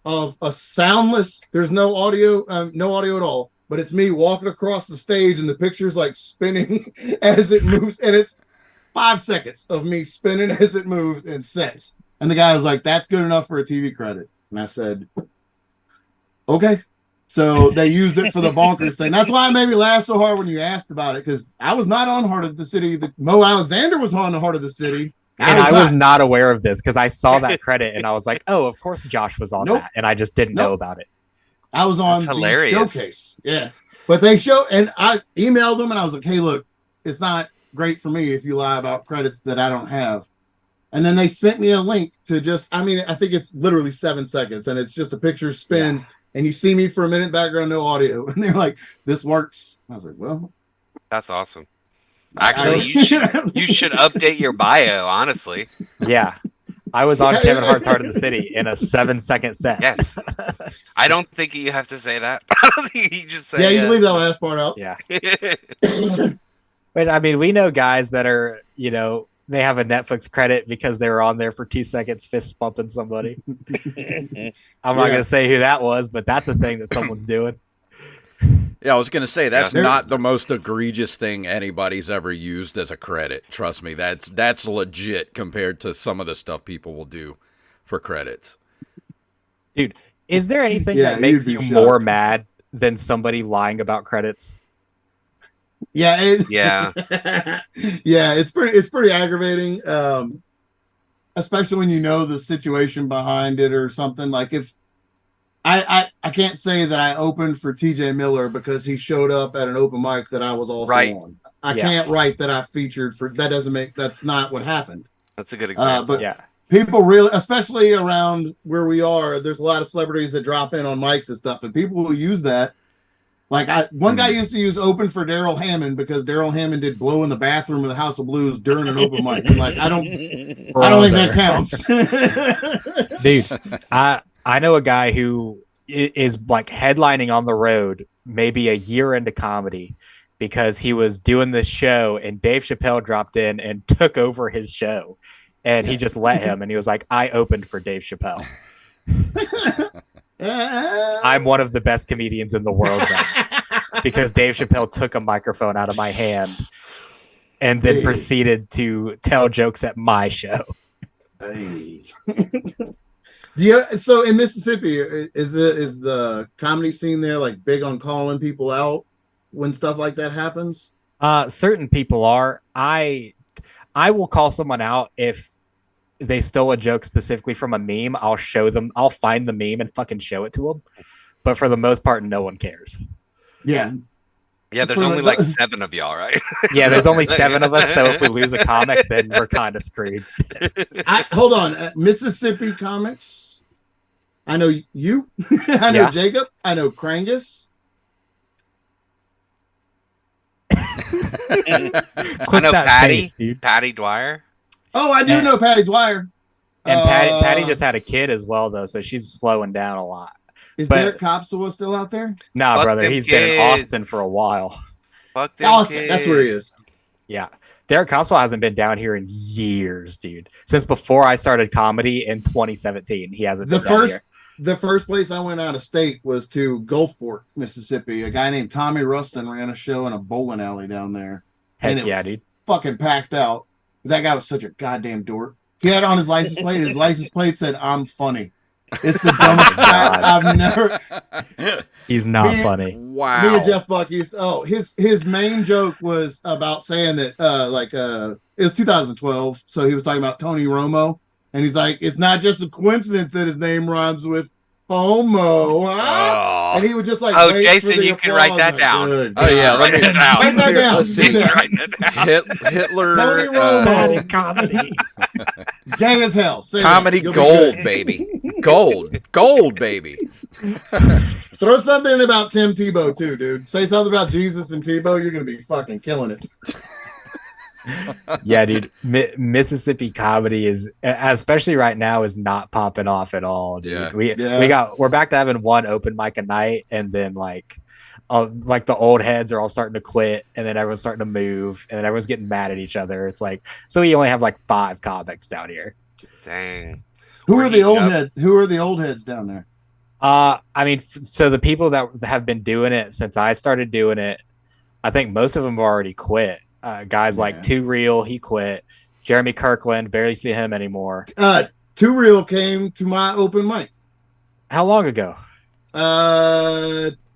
of a soundless, there's no audio at all, but it's me walking across the stage and the picture's like spinning as it moves. And it's 5 seconds of me spinning as it moves and sets. And the guy was like, that's good enough for a TV credit. And I said, okay. So they used it for the Bonkers thing. That's why it made me laugh so hard when you asked about it, because I was not on Heart of the City. Mo Alexander was on the Heart of the City. I was not aware of this because I saw that credit and I was like, oh, of course Josh was on that. And I just didn't know about it. I was on the showcase. Yeah. But they and I emailed them and I was like, hey, look, it's not great for me if you lie about credits that I don't have. And then they sent me a link to I think it's literally 7 seconds and it's just a picture spins and you see me for a minute, background, no audio. And they're like, this works. I was like, well. That's awesome. Actually, you should update your bio, honestly. Yeah. I was on Kevin Hart's Heart of the City in a 7-second set. Yes. I don't think you have to say that. I don't think you just say you can leave that last part out. Yeah. But I mean, we know guys that are, they have a Netflix credit because they were on there for 2 seconds fist bumping somebody. I'm not going to say who that was, but that's a thing that someone's doing. Yeah, I was going to say that's not the most egregious thing anybody's ever used as a credit. Trust me, that's legit compared to some of the stuff people will do for credits. Dude, is there anything that makes you more mad than somebody lying about credits? Yeah, yeah, it's pretty aggravating, especially when you know the situation behind it or something. Like if I can't say that I opened for TJ Miller because he showed up at an open mic that I was also on. I can't write that I featured for that. That's not what happened. That's a good example. But people really, especially around where we are, there's a lot of celebrities that drop in on mics and stuff, and people will use that. Like one guy used to use open for Daryl Hammond because Daryl Hammond did Blow in the Bathroom of the House of Blues during an open mic. I'm like, I don't think that counts. Dude, I know a guy who is like headlining on the road maybe a year into comedy because he was doing this show and Dave Chappelle dropped in and took over his show and he just let him and he was like, I opened for Dave Chappelle. I'm one of the best comedians in the world because Dave Chappelle took a microphone out of my hand and then proceeded to tell jokes at my show. So in Mississippi, is the comedy scene there like big on calling people out when stuff like that happens? Certain people are. I will call someone out if they stole a joke specifically from a meme. I'll show them. I'll find the meme and fucking show it to them. But for the most part, no one cares. Yeah. Yeah, there's only like 7 of y'all, right? Yeah, there's only 7 of us. So if we lose a comic, then we're kind of screwed. Hold on. Mississippi comics. I know you. I know Jacob. I know Krangus. I know Patty. Face, Patty Dwyer. Oh, I do know Patty Dwyer. And Patty just had a kid as well, though, so she's slowing down a lot. Is Derek Kopsel still out there? Nah, brother. He's been in Austin for a while. Fuck them Austin. Kids. That's where he is. Yeah. Derek Kopsel hasn't been down here in years, dude. Since before I started comedy in 2017, he hasn't been down here. The first place I went out of state was to Gulfport, Mississippi. A guy named Tommy Rustin ran a show in a bowling alley down there. Heck and it was fucking packed out. That guy was such a goddamn dork. He had on his license plate. His license plate said, "I'm funny." It's the dumbest fact I've never. He's not funny. Wow. Me and Jeff Buck used his main joke was about saying that it was 2012, so he was talking about Tony Romo, and he's like, it's not just a coincidence that his name rhymes with homo. Huh? And he would just like, Oh, wait Jason, for the you can write applause. that Like, down. good. Oh yeah, Write it down. Write that down. Let's Do see. that. Write that down. Hitler, Tony Romo. Comedy. Gay as hell. Say comedy that. You'll be gold, good. baby, gold, baby. Throw something about Tim Tebow too, dude. Say something about Jesus and Tebow. You're gonna be fucking killing it. Yeah, dude. Mississippi comedy is, especially right now, is not popping off at all, dude. Yeah. We're back to having one open mic a night, and then like the old heads are all starting to quit, and then everyone's starting to move, and then everyone's getting mad at each other. It's like, so we only have like 5 comics down here. Dang. Who We're are the old heating up. heads? Who are the old heads down there? I mean, so the people that have been doing it since I started doing it, I think most of them have already quit. Guys like Too Real, he quit. Jeremy Kirkland, barely see him anymore. Too Real came to my open mic. How long ago?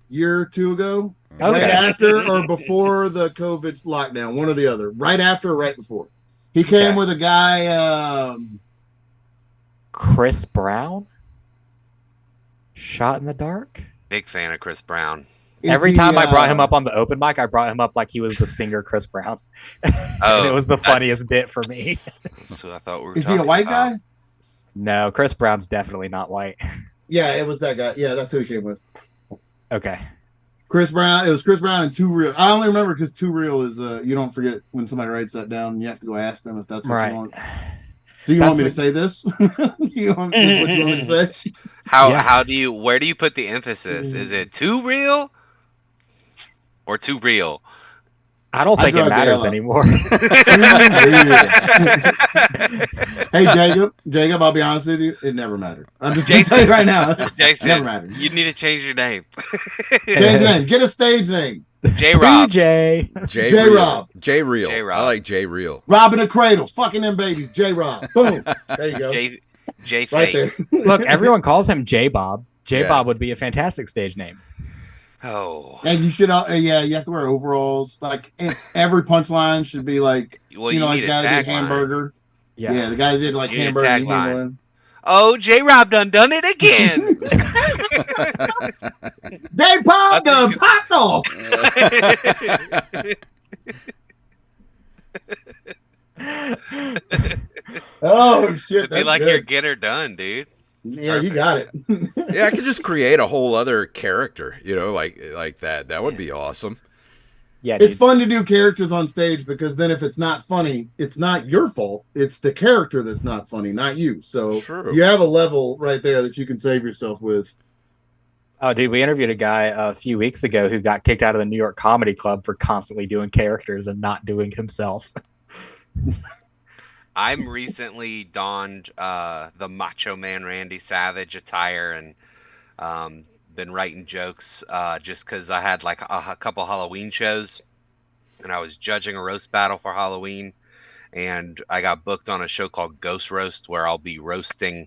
Year or two ago. Okay. Right after or before the COVID lockdown, one or the other. Right after or right before. He came with a guy, Chris Brown? Shot in the Dark? Big fan of Chris Brown. Every time I brought him up on the open mic, I brought him up like he was the singer Chris Brown. And it was the funniest bit for me. That's who I thought we were Is he a talking white about. guy? No, Chris Brown's definitely not white. Yeah, it was that guy. Yeah, that's who he came with. Okay. Chris Brown. It was Chris Brown and Too Real. I only remember because Too Real is you don't forget when somebody writes that down. And you have to go ask them if that's what you want. So you want me to say this? You want what you want me to say? Where do you put the emphasis? Is it too real or too real? I don't think it matters anymore. Hey, Jacob, I'll be honest with you. It never mattered. I'm just going to tell you right now. Jason, it never mattered. You need to change your name. Change name. Get a stage name. J-Rob. J-Rob. J-Real. I like J-Real. Robbing a cradle. Fucking them babies. J-Rob. Boom. There you go. J right there. Look, everyone calls him J-Bob. J-Bob would be a fantastic stage name. Oh. And you should, you have to wear overalls. Like, every punchline should be like, well, like the guy that did hamburger. Yeah, the guy that did like hamburger. Oh, J-Rob done it again. J-Pop done popped off. Oh, shit. It'd be like good. your get her done, dude. Yeah, perfect. You got it. Yeah, I could just create a whole other character, like that. That would be awesome. Yeah, it's fun to do characters on stage because then if it's not funny, it's not your fault. It's the character that's not funny, not you. So you have a level right there that you can save yourself with. Oh, dude, we interviewed a guy a few weeks ago who got kicked out of the New York Comedy Club for constantly doing characters and not doing himself. I'm recently donned the Macho Man Randy Savage attire and been writing jokes just because I had like a couple Halloween shows and I was judging a roast battle for Halloween, and I got booked on a show called Ghost Roast where I'll be roasting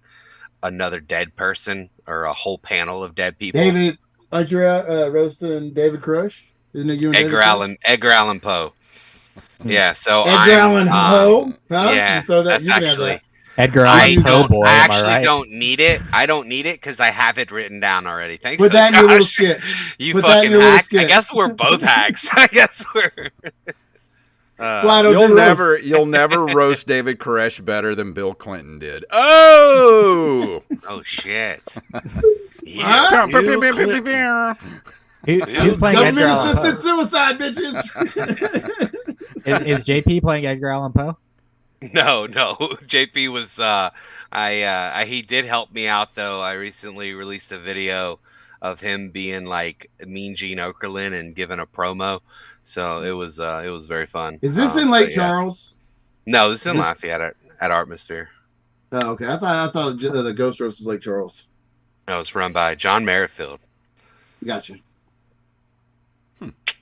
another dead person or a whole panel of dead people. David, aren't you roasting David Crush? Isn't it you and Edgar Allan Poe. Yeah, so Edgar Allan Poe. Yeah, that's actually Edgar Allan Poe boy. I actually don't need it. I don't need it because I have it written down already. Thanks. Put that in your little sketch. You fucking hack. I guess we're both hacks. I guess we're. You'll never roast David Koresh better than Bill Clinton did. Oh. Oh shit. Yeah. Who's playing Edgar Allan assisted suicide, bitches. Is JP playing Edgar Allan Poe? No. JP was he did help me out though. I recently released a video of him being like Mean Gene Okerlund and giving a promo. So it was very fun. Is this in Lake Charles? No, this is in Lafayette at Artmosphere. Oh, okay. I thought the Ghost Roast was Lake Charles. No, it's run by John Merrifield. Gotcha.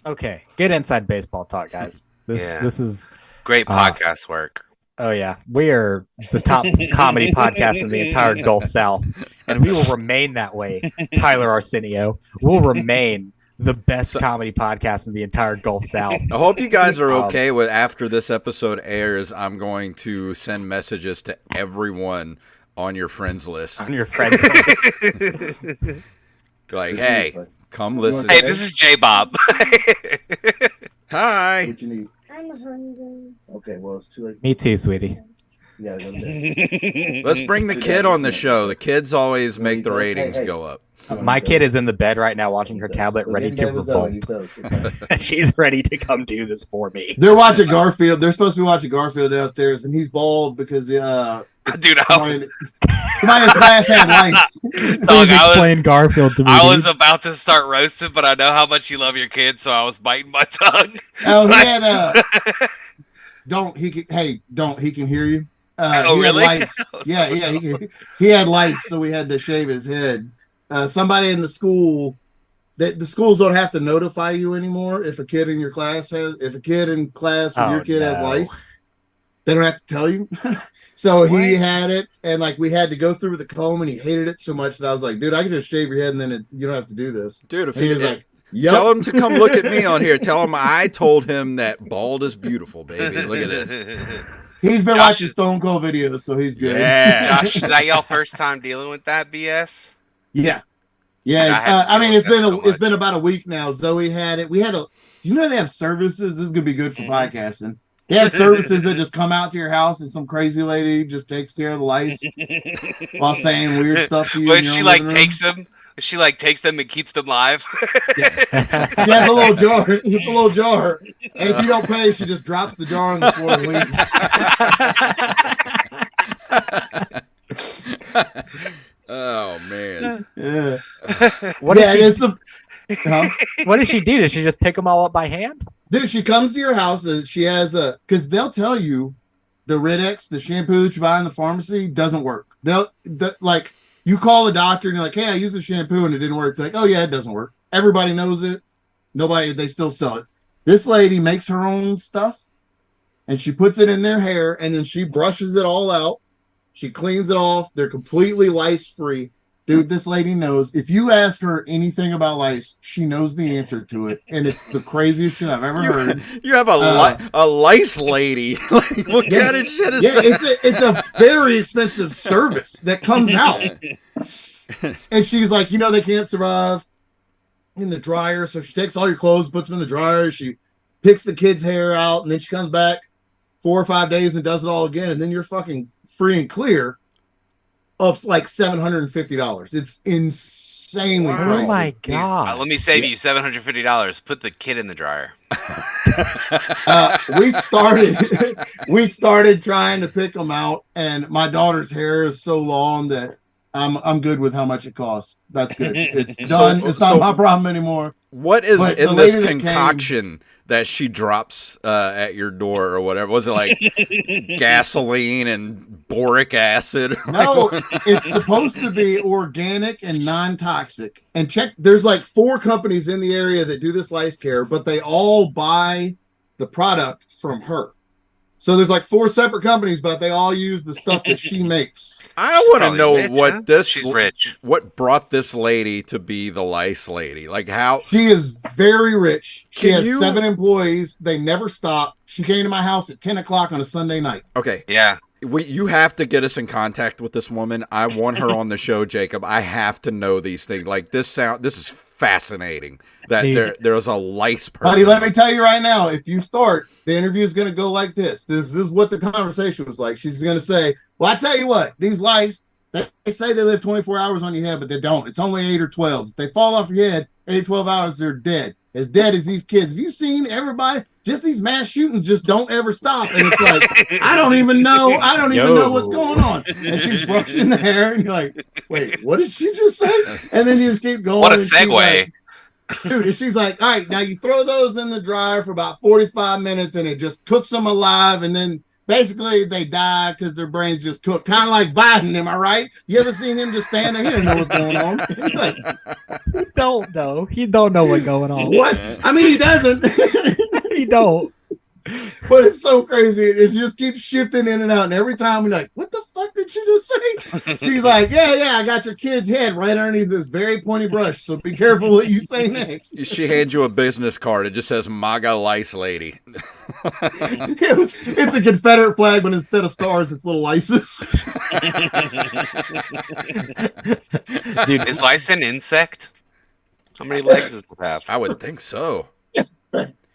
Okay, get inside baseball talk, guys. This is great podcast work. Oh yeah, we are the top comedy podcast in the entire Gulf South, and we will remain that way. Tyler Arsenio will remain the best comedy podcast in the entire Gulf South. I hope you guys are okay with after this episode airs. I'm going to send messages to everyone on your friends list. On your friends list. Like, hey, Come listen. Hey, this is J Bob. Hi. What you need? I'm hungry. Okay, well, it's too late. Me too, sweetie. You gotta go to bed. Let's bring the kid on the show. The kids always make the ratings go up. My kid is in the bed right now watching her tablet, ready to revolt. She's ready to come do this for me. They're watching Garfield. They're supposed to be watching Garfield downstairs, and he's bald because Dude, somebody's class had lice. Please explain Garfield to me. I was about to start roasting, but I know how much you love your kid, so I was biting my tongue. Oh, he had he can hear you. Oh, he had really? lice. Yeah, he had lice, so we had to shave his head. Somebody in the school, the schools don't have to notify you anymore if a kid in class with your kid has lice. They don't have to tell you. So he had it, and like we had to go through the comb, and he hated it so much that I was like, dude, I can just shave your head, and then you don't have to do this. Dude, if he was like, yep. Tell him to come look at me on here. Tell him I told him that bald is beautiful, baby. Look at this. He's been watching Stone Cold videos, so he's good. Yeah. Josh, is that y'all first time dealing with that BS? Yeah. It's been about a week now. Zoe had it. They have services. This is gonna be good for podcasting. They have services that just come out to your house and some crazy lady just takes care of the lice while saying weird stuff to you. When she takes them. She takes them and keeps them live. Yeah, it's a little jar. It's a little jar, and if you don't pay, she just drops the jar on the floor and leaves. Oh man! Yeah. What does she do? Does she just pick them all up by hand? Dude, she comes to your house and she has because they'll tell you the Rid-X, the shampoo that you buy in the pharmacy, doesn't work. You call the doctor and you're like, hey, I used the shampoo and it didn't work. They're like, oh, yeah, it doesn't work. Everybody knows it. They still sell it. This lady makes her own stuff and she puts it in their hair and then she brushes it all out. She cleans it off. They're completely lice free. Dude, this lady knows. If you ask her anything about lice, she knows the answer to it. And it's the craziest shit I've ever heard. You have a lice lady. What kind of shit is that? It's a very expensive service that comes out. And she's like, they can't survive in the dryer. So she takes all your clothes, puts them in the dryer. She picks the kid's hair out. And then she comes back 4 or 5 days and does it all again. And then you're fucking free and clear of like $750. It's insanely pricey. Oh my god! Let me save you $750. Put the kid in the dryer. We started trying to pick them out, and my daughter's hair is so long that I'm good with how much it costs. That's good. It's done. It's not my problem anymore. What is in this concoction that she drops at your door or whatever? Was it like gasoline and boric acid? No, it's supposed to be organic and non-toxic. And there's like 4 companies in the area that do this lice care, but they all buy the product from her. So there's like 4 separate companies, but they all use the stuff that she makes. I want to know she's rich. What brought this lady to be the lice lady? Like how she is very rich. She has 7 employees. They never stop. She came to my house at 10 o'clock on a Sunday night. Okay. Yeah. You have to get us in contact with this woman. I want her on the show, Jacob. I have to know these things. Like this is fascinating that there's a lice person. Buddy, let me tell you right now, if you start, the interview is going to go like this. This is what the conversation was like. She's going to say, well, I tell you what, these lice, they say they live 24 hours on your head, but they don't. It's only 8 or 12. If they fall off your head, 8 or 12 hours, they're dead. As dead as these kids. Have you seen everybody? Just these mass shootings just don't ever stop. And it's like, I don't even know what's going on. And she's brushing the hair, and you're like, wait, what did she just say? And then you just keep going. What a segue. Dude, and she's like, all right, now you throw those in the dryer for about 45 minutes and it just cooks them alive. And then basically they die because their brains just cook. Kind of like Biden, am I right? You ever seen him just stand there? He doesn't know what's going on. Like, he don't know. He don't know what's going on. What? I mean, he doesn't. He don't. But it's so crazy. It just keeps shifting in and out. And every time we're like, what the fuck did you just say? She's like, yeah, I got your kid's head right underneath this very pointy brush. So be careful what you say next. She hands you a business card. It just says MAGA Lice Lady. It's a Confederate flag, but instead of stars, it's little lices. Dude, is lice an insect? How many legs does it have? I would think so.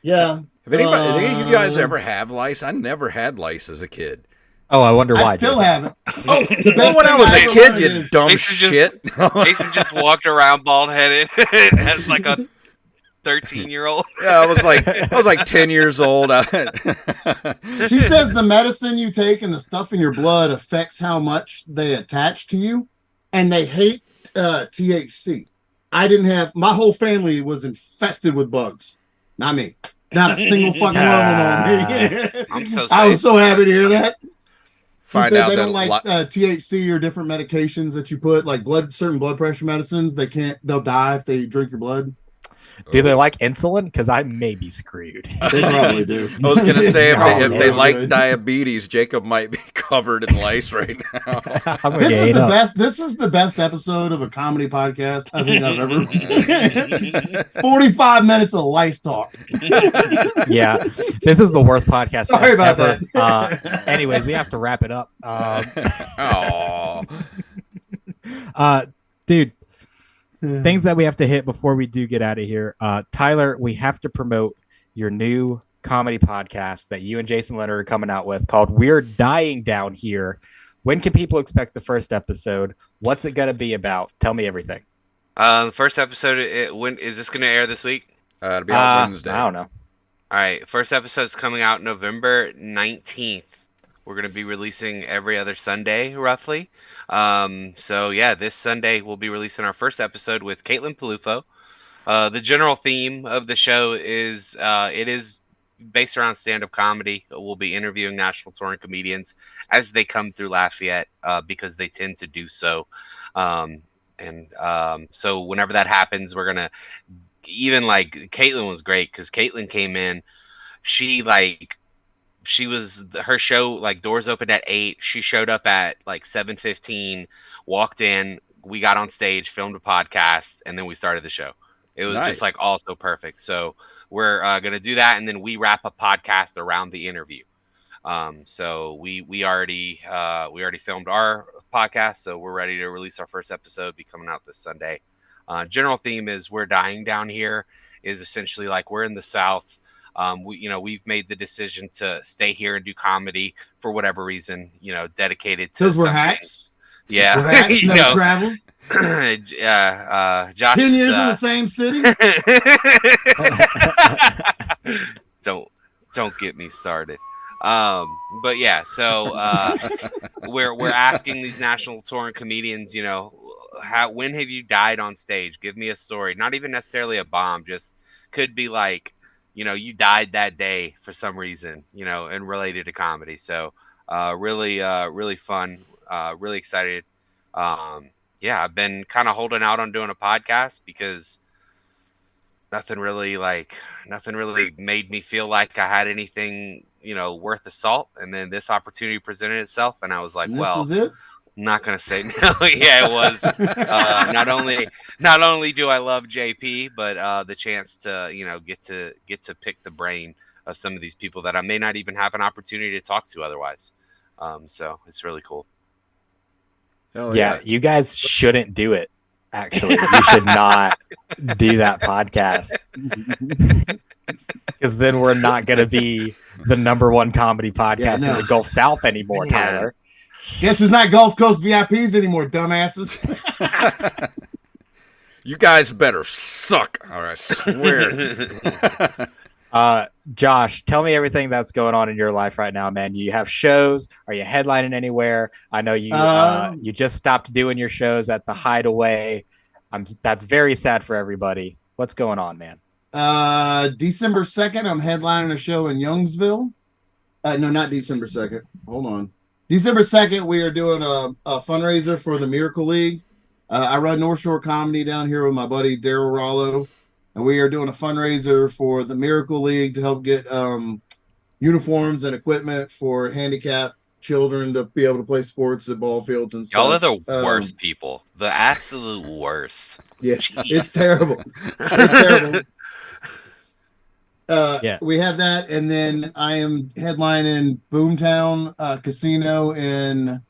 Yeah. Have any of you guys ever have lice? I never had lice as a kid. Oh, I wonder why. I still Jason. haven't. Oh, the best Well, when I thing was a ever kid, learned you is- dumb Jason shit. Jason just walked around bald headed as like a 13-year-old. Yeah, I was like 10 years old. She says the medicine you take and the stuff in your blood affects how much they attach to you, and they hate THC. I didn't have, my whole family was infested with bugs. Not me. Not a single fucking one on me. I'm so I was safe. so happy to hear that. She Find said out they that don't like THC or different medications that you put, like certain blood pressure medicines. They'll die if they drink your blood. Do they like insulin? Because I may be screwed. They probably do. I was gonna say if Oh, they yeah. like diabetes, Jacob might be covered in lice right now. I'm gonna This get is ate the up. best. This is the best episode of a comedy podcast I think I've ever. 45 minutes of lice talk. Yeah, this is the worst podcast. Sorry about ever. that. Anyways, we have to wrap it up. Oh, Dude, things that we have to hit before we do get out of here. Tyler, we have to promote your new comedy podcast that you and Jason Leonard are coming out with called We're Dying Down Here. When can people expect the first episode? What's it going to be about? Tell me everything. The first episode, when is this going to air this week? it'll be on Wednesday. I don't know. All right, first episode's coming out November 19th. We're going to be releasing every other Sunday, roughly. So, yeah, this Sunday we'll be releasing our first episode with Caitlin Palufo. The general theme of the show is it is based around stand-up comedy. We'll be interviewing national touring comedians as they come through Lafayette because they tend to do so. So whenever that happens, we're going to even like Caitlin was great because Caitlin came in. Her show, like, doors opened at 8. She showed up at like 7:15, walked in, we got on stage, filmed a podcast, and then we started the show. It was Nice. just like all so perfect. So we're gonna do that, and then we wrap a podcast around the interview. So we already filmed our podcast, so we're ready to release our first episode. Be coming out this Sunday. General theme is We're Dying Down Here. Is essentially like we're in the South. We've made the decision to stay here and do comedy for whatever reason. Dedicated to Because we're something. hacks. Yeah, We're hacks, never travel. Josh 10 years is, in the same city. don't get me started. But yeah, so we're asking these national touring comedians, when have you died on stage? Give me a story. Not even necessarily a bomb, just could be like, you died that day for some reason, and related to comedy. So really fun, really excited. I've been kind of holding out on doing a podcast because nothing really made me feel like I had anything, worth the salt. And then this opportunity presented itself, and I was like, This well, was it. I'm not gonna say no. Yeah, it was. Not only do I love JP, but the chance to get to pick the brain of some of these people that I may not even have an opportunity to talk to otherwise. So it's really cool. Yeah, you guys shouldn't do it. Actually, you should not do that podcast because then we're not going to be the #1 comedy podcast in the Gulf South anymore, Tyler. Guess who's not Gulf Coast VIPs anymore, dumbasses? You guys better suck, or I swear. Josh, tell me everything that's going on in your life right now, man. You have shows? Are you headlining anywhere? I know you you just stopped doing your shows at the Hideaway. That's very sad for everybody. What's going on, man? December 2nd, I'm headlining a show in Youngsville. No, not December 2nd. Hold on. December 2nd, we are doing a fundraiser for the Miracle League. I run North Shore Comedy down here with my buddy Daryl Rollo. And we are doing a fundraiser for the Miracle League to help get uniforms and equipment for handicapped children to be able to play sports at ball fields and stuff. Y'all are the worst people. The absolute worst. Yeah, Jeez. it's terrible. It's terrible. Yeah. We have that. And then I am headlining Boomtown Casino in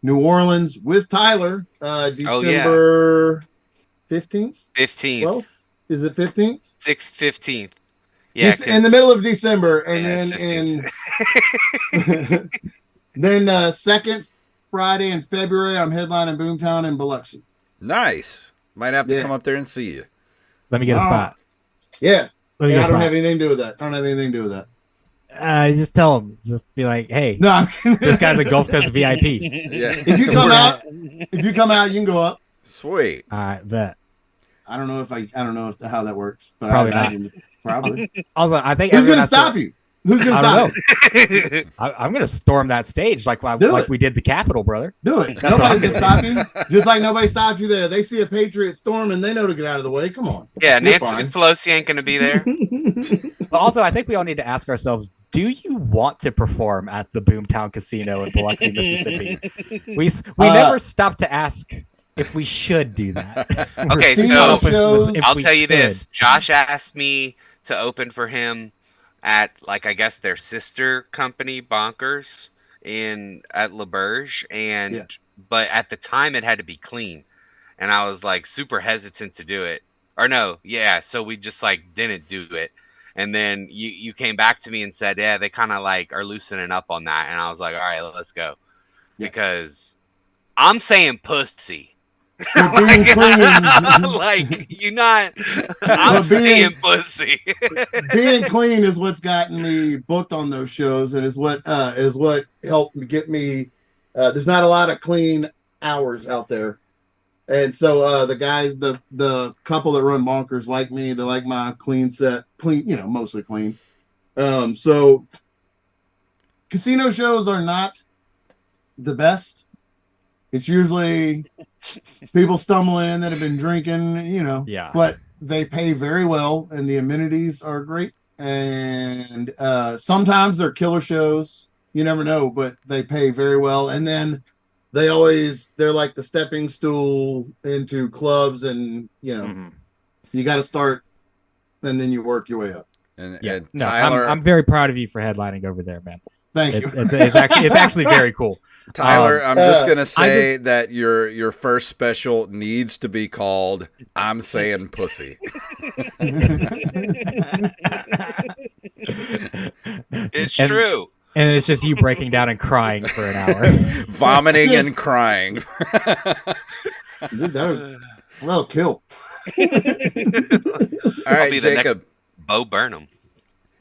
New Orleans with Tyler December 15th? 15th. 12th? Is it 15th? 15th. Yeah, in the middle of December, and then second Friday in February, I'm headlining Boomtown in Biloxi. Nice. Might have to come up there and see you. Let me get a spot. Yeah. I don't have anything to do with that. Just tell them. Just be like, hey, no, this guy's a Gulf Coast VIP. Yeah. If you come out, you can go up. Sweet. All right, bet. I don't know how that works, but Probably not. Probably. Also, I think who's going to stop you? Who's going to stop you? I'm going to storm that stage like we did the Capitol, brother. Do it. Nobody's going to stop you. Just like nobody stopped you there. They see a Patriot storm and they know to get out of the way. Come on. Yeah, Nancy Pelosi ain't going to be there. But also, I think we all need to ask ourselves, do you want to perform at the Boomtown Casino in Biloxi, Mississippi? We never stopped to ask if we should do that. Okay, so I'll tell you this. Josh asked me to open for him at, like, I guess their sister company, Bonkers, at LaBerge, but at the time it had to be clean, and I was like super hesitant to do it. Or no, yeah, so we just like didn't do it. And then you came back to me and said, yeah, they kind of like are loosening up on that, and I was like, all right, let's go, because I'm saying pussy. I'm saying pussy. Being clean is what's gotten me booked on those shows, and is what helped get me. There's not a lot of clean hours out there, and so the guys, the couple that run Bonkers like me. They like my clean set, mostly clean. So casino shows are not the best. It's usually people stumbling in that have been drinking, but they pay very well and the amenities are great. And sometimes they're killer shows. You never know, but they pay very well. And then they're like the stepping stool into clubs, and, you got to start and then you work your way up. And Tyler, I'm very proud of you for headlining over there, man. Thank you. It's actually very cool. Tyler, I'm just gonna say that your first special needs to be called "I'm Saying Pussy." It's true. And it's just you breaking down and crying for an hour, vomiting and crying. Dude, that'll kill. All right, be Jacob. Bo Burnham.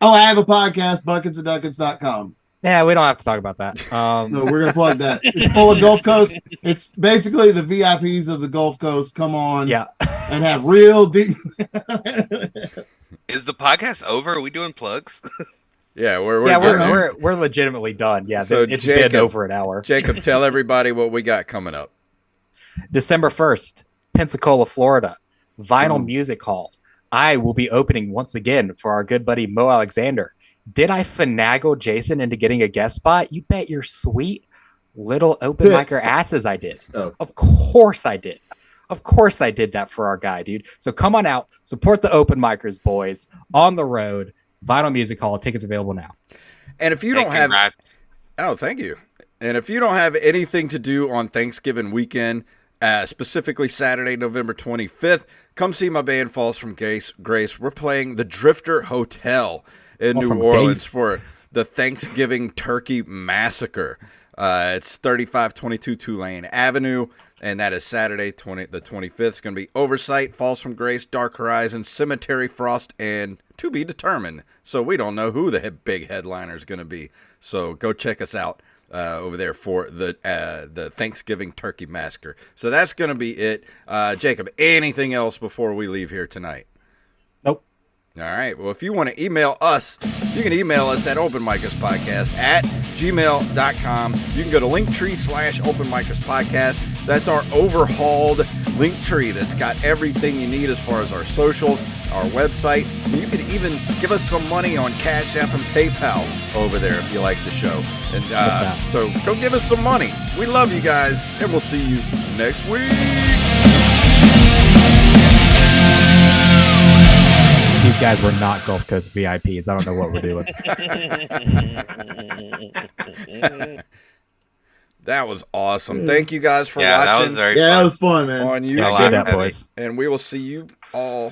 Oh, I have a podcast, bucketsandduckets.com. Yeah, we don't have to talk about that. No, we're going to plug that. It's full of Gulf Coast. It's basically the VIPs of the Gulf Coast come on and have real deep... Is the podcast over? Are we doing plugs? Yeah, we're legitimately done. Yeah, so it's been over an hour. Jacob, tell everybody what we got coming up. December 1st, Pensacola, Florida, Vinyl Music Hall. I will be opening once again for our good buddy Mo Alexander. Did I finagle Jason into getting a guest spot? You bet your sweet little open micer asses I did. Oh. Of course I did. Of course I did that for our guy, dude. So come on out, support the open micers, boys. On the road, Vinyl Music Hall. Tickets available now. And if you don't have... Oh, thank you. And if you don't have anything to do on Thanksgiving weekend, specifically Saturday, November 25th, come see my band Falls from Grace. We're playing the Drifter Hotel in New Orleans for the Thanksgiving Turkey Massacre. It's 3522 Tulane Avenue, and that is Saturday, the 25th. It's going to be Oversight, Falls from Grace, Dark Horizon, Cemetery Frost, and to be determined. So we don't know who the big headliner is going to be. So go check us out over there for the Thanksgiving Turkey Massacre. So that's going to be it. Jacob, anything else before we leave here tonight? Nope. All right. Well, if you want to email us, you can email us at openmicerspodcast@gmail.com. You can go to Linktr.ee/openmicerspodcast. That's our overhauled Linktree that's got everything you need as far as our socials, our website. You can even give us some money on Cash App and PayPal over there if you like the show. And so go give us some money. We love you guys, and we'll see you next week. These guys were not Gulf Coast VIPs. I don't know what we're doing. That was awesome. Thank you guys for That watching. was very Yeah, fun. it was fun, man. On Yeah, YouTube. do that, boys. And we will see you all